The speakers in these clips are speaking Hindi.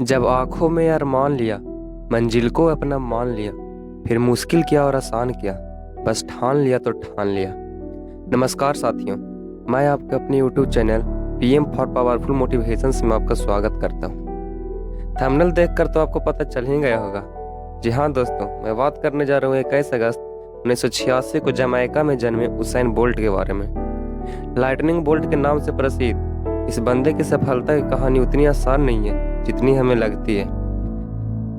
जब आंखों में अरमान लिया, मंजिल को अपना मान लिया, फिर मुश्किल किया और आसान किया, बस ठान लिया तो ठान लिया। नमस्कार साथियों, मैं आपके अपने YouTube channel PM for powerful motivations में आपका स्वागत करता हूँ। थंबनेल देखकर तो आपको पता चल ही गया होगा। जी हाँ दोस्तों, मैं बात करने जा रहा हूँ 21 अगस्त 1986 को जमैका में जन्मे उसैन बोल्ट के बारे में। लाइटनिंग बोल्ट के नाम से प्रसिद्ध इस बंदे की सफलता की कहानी उतनी आसान नहीं है जितनी हमें लगती है।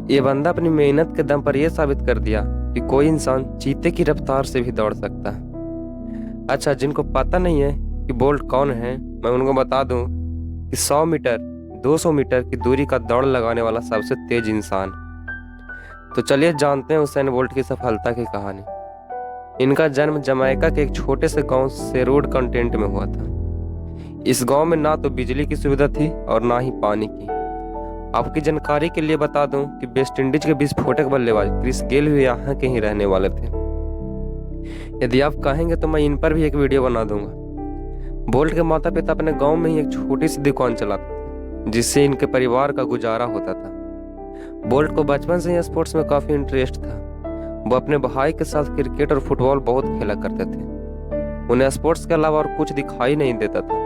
ये बंदा अपनी मेहनत के दम पर यह साबित कर दिया कि कोई इंसान चीते की रफ्तार से भी दौड़ सकता है। अच्छा, जिनको पता नहीं है कि बोल्ट कौन है, मैं उनको बता दूं कि 100 मीटर 200 मीटर की दूरी का दौड़ लगाने वाला सबसे तेज इंसान। तो चलिए जानते हैं उसैन बोल्ट की सफलता की कहानी। इनका जन्म जमैका के एक छोटे से गांव शेरवुड कंटेंट में हुआ था। इस गांव में ना तो बिजली की सुविधा थी और ना ही पानी की। आपकी जानकारी के लिए बता दूं कि वेस्ट इंडीज के विस्फोटक बल्लेबाज क्रिस गेल भी यहाँ के ही रहने वाले थे। यदि आप कहेंगे तो मैं इन पर भी एक वीडियो बना दूंगा। बोल्ट के माता पिता अपने गांव में ही एक छोटी सी दुकान चलाते थे, जिससे इनके परिवार का गुजारा होता था। बोल्ट को बचपन से ही स्पोर्ट्स में काफी इंटरेस्ट था। वो अपने भाई के साथ क्रिकेट और फुटबॉल बहुत खेला करते थे। उन्हें स्पोर्ट्स के अलावा और कुछ दिखाई नहीं देता था,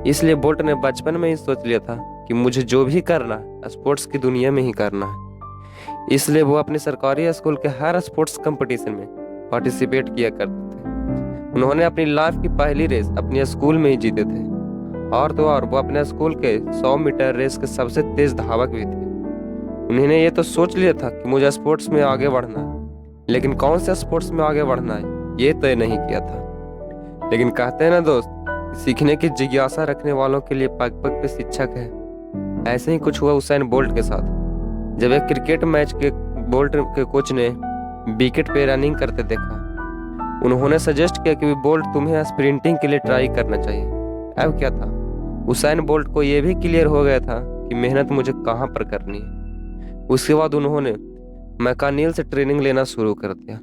इसलिए बोल्ट ने बचपन में ही सोच लिया था कि मुझे जो भी करना है स्पोर्ट्स की दुनिया में ही करना है। इसलिए वो अपने सरकारी स्कूल के हर स्पोर्ट्स कंपटीशन में पार्टिसिपेट किया करते थे। उन्होंने अपनी लाइफ की पहली रेस अपने स्कूल में ही जीते थे, और तो और वो अपने स्कूल के 100 मीटर रेस के सबसे तेज धावक भी थे। उन्होंने ये तो सोच लिया था कि मुझे स्पोर्ट्स में आगे बढ़ना है, लेकिन कौन से स्पोर्ट्स में आगे बढ़ना है ये तय नहीं किया था। लेकिन कहते हैं ना दोस्त, सीखने की जिज्ञासा रखने वालों के लिए पग पग पे शिक्षक है। ऐसे ही कुछ हुआ उसैन बोल्ट के साथ। जब एक क्रिकेट मैच के बोल्ट के कोच ने विकेट पे रनिंग करते देखा, उन्होंने सजेस्ट किया कि बोल्ट तुम्हें स्प्रिंटिंग के लिए ट्राई करना चाहिए। अब क्या था, उसैन बोल्ट को यह भी क्लियर हो गया था कि मेहनत मुझे कहाँ पर करनी है। उसके बाद उन्होंने मैकानिल से ट्रेनिंग लेना शुरू कर दिया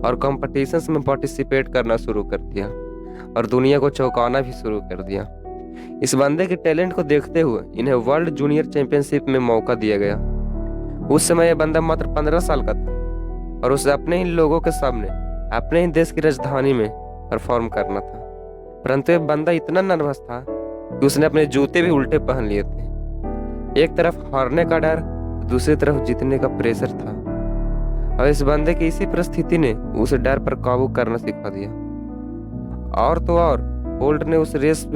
और कॉम्पिटिशन्स में पार्टिसिपेट करना शुरू कर दिया और दुनिया को चौंकाना भी शुरू कर दिया। इस बंदे के टैलेंट को देखते हुए इन्हें वर्ल्ड जूनियर चैंपियनशिप में मौका दिया गया। उस समय यह बंदा मात्र 15 साल का था और उसे अपने ही लोगों के सामने अपने ही देश की राजधानी में परफॉर्म करना था। परंतु यह बंदा इतना नर्वस था कि उसने अपने जूते भी उल्टे पहन लिए थे। एक तरफ हारने का डर, दूसरी तरफ जीतने का प्रेशर था, और इस बंदे की इसी परिस्थिति ने उसे डर पर काबू करना सिखा दिया। और तो और बोल्ट ने उस रेस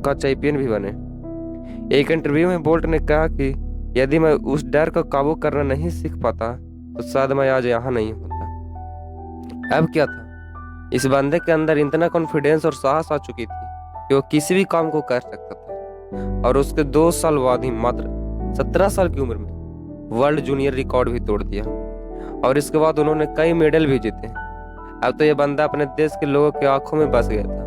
का चैंपियन भी बने। एक इंटरव्यू में बोल्ट ने कहा कि यदि मैं उस डर को काबू करना नहीं सीख पाता तो शायद मैं आज यहाँ नहीं होता। अब क्या था, इस बंदे के अंदर इतना कॉन्फिडेंस और साहस आ चुकी थी कि वो किसी भी काम को कर सकता था, और उसके 2 साल बाद ही मात्र 17 साल की उम्र में वर्ल्ड जूनियर रिकॉर्ड भी तोड़ दिया, और इसके बाद उन्होंने कई मेडल भी जीते। अब तो ये बंदा अपने देश के लोगों की आंखों में बस गया था।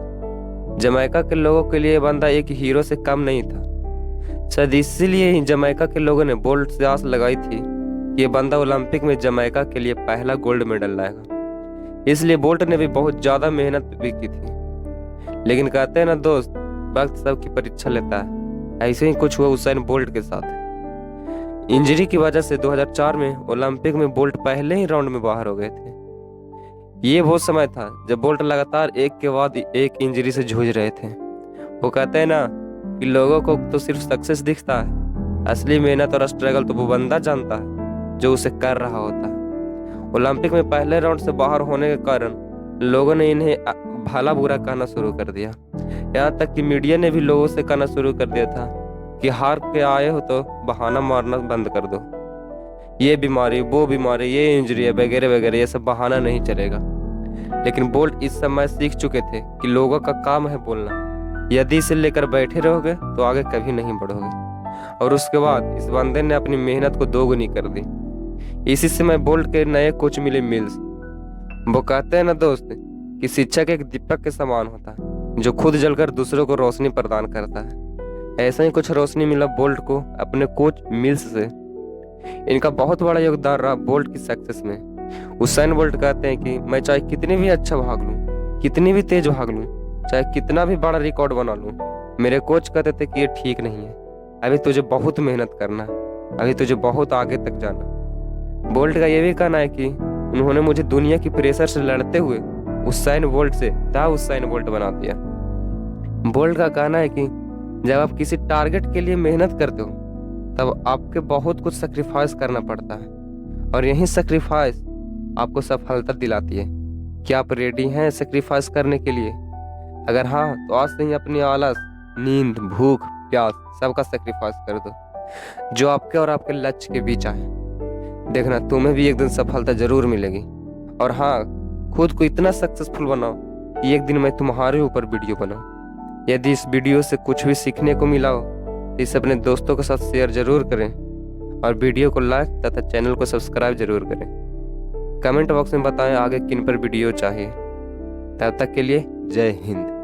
जमैका के लोगों के लिए बंदा एक हीरो से कम नहीं था। शायद इसीलिए ही जमैका के लोगों ने बोल्ट से आस लगाई थी कि ये बंदा ओलंपिक में जमैका के लिए पहला गोल्ड मेडल लाएगा। इसलिए बोल्ट ने भी बहुत ज्यादा मेहनत भी की थी। लेकिन कहते हैं ना दोस्त, वक्त सबकी परीक्षा लेता है। ऐसे ही कुछ हुआ उसैन बोल्ट के साथ। इंजरी की वजह से 2004 में ओलंपिक में बोल्ट पहले ही राउंड में बाहर हो गए थे। ये वो समय था जब बोल्ट लगातार एक के बाद एक इंजरी से जूझ रहे थे। वो कहते हैं ना कि लोगों को तो सिर्फ सक्सेस दिखता है, असली मेहनत और स्ट्रगल तो वो बंदा जानता है जो उसे कर रहा होता है। ओलंपिक में पहले राउंड से बाहर होने के कारण लोगों ने इन्हें भला बुरा कहना शुरू कर दिया। यहाँ तक कि मीडिया ने भी लोगों से कहना शुरू कर दिया था कि हार के आए हो तो बहाना मारना बंद कर दो। ये बीमारी, वो बीमारी, ये इंजरी है, वगैरह वगैरह, ये सब बहाना नहीं चलेगा। लेकिन बोल्ट इस समय सीख चुके थे कि लोगों का काम है बोलना। यदि इसे लेकर बैठे रहोगे तो आगे कभी नहीं बढ़ोगे। और उसके बाद इस बंदे ने अपनी मेहनत को दोगुनी कर दी। इसी समय बोल्ट के नए कोच मिले मिल्स। वो कहते हैं ना दोस्त कि शिक्षक एक दीपक के समान होता है जो खुद जलकर दूसरों को रोशनी प्रदान करता है। ऐसा ही कुछ रोशनी मिला बोल्ट को अपने कोच मिल्स से। इनका बहुत बड़ा योगदान रहा बोल्ट की सक्सेस में। उसैन बोल्ट कहते हैं कि मैं चाहे कितनी भी अच्छा भाग लूं, कितनी भी तेज भाग लूं, चाहे कितना भी बड़ा रिकॉर्ड बना लूं, मेरे कोच कहते थे कि ये ठीक नहीं है, अभी तुझे बहुत मेहनत करना है। अभी तुझे बहुत आगे तक जाना। बोल्ट का ये भी कहना है कि उन्होंने मुझे दुनिया की प्रेशर से लड़ते हुए उसाइन बोल्ट से द उसाइन बोल्ट बना दिया। बोल्ट का कहना है कि जब आप किसी टारगेट के लिए मेहनत करते हो तब आपके बहुत कुछ सेक्रीफाइस करना पड़ता है, और यही सेक्रीफाइस आपको सफलता दिलाती है। क्या आप रेडी हैं सेक्रीफाइस करने के लिए? अगर हाँ, तो आज से ही अपनी आलस, नींद, भूख, प्यास सबका सेक्रीफाइस कर दो, जो आपके और आपके लक्ष्य के बीच आए। देखना, तुम्हें भी एक दिन सफलता जरूर मिलेगी। और हाँ, खुद को इतना सक्सेसफुल बनाओ कि एक दिन मैं तुम्हारे ऊपर वीडियो बनाऊं। यदि इस वीडियो से कुछ भी सीखने को मिला हो तो इसे अपने दोस्तों के साथ शेयर जरूर करें, और वीडियो को लाइक तथा चैनल को सब्सक्राइब जरूर करें। कमेंट बॉक्स में बताएं आगे किन पर वीडियो चाहिए। तब तक के लिए जय हिंद।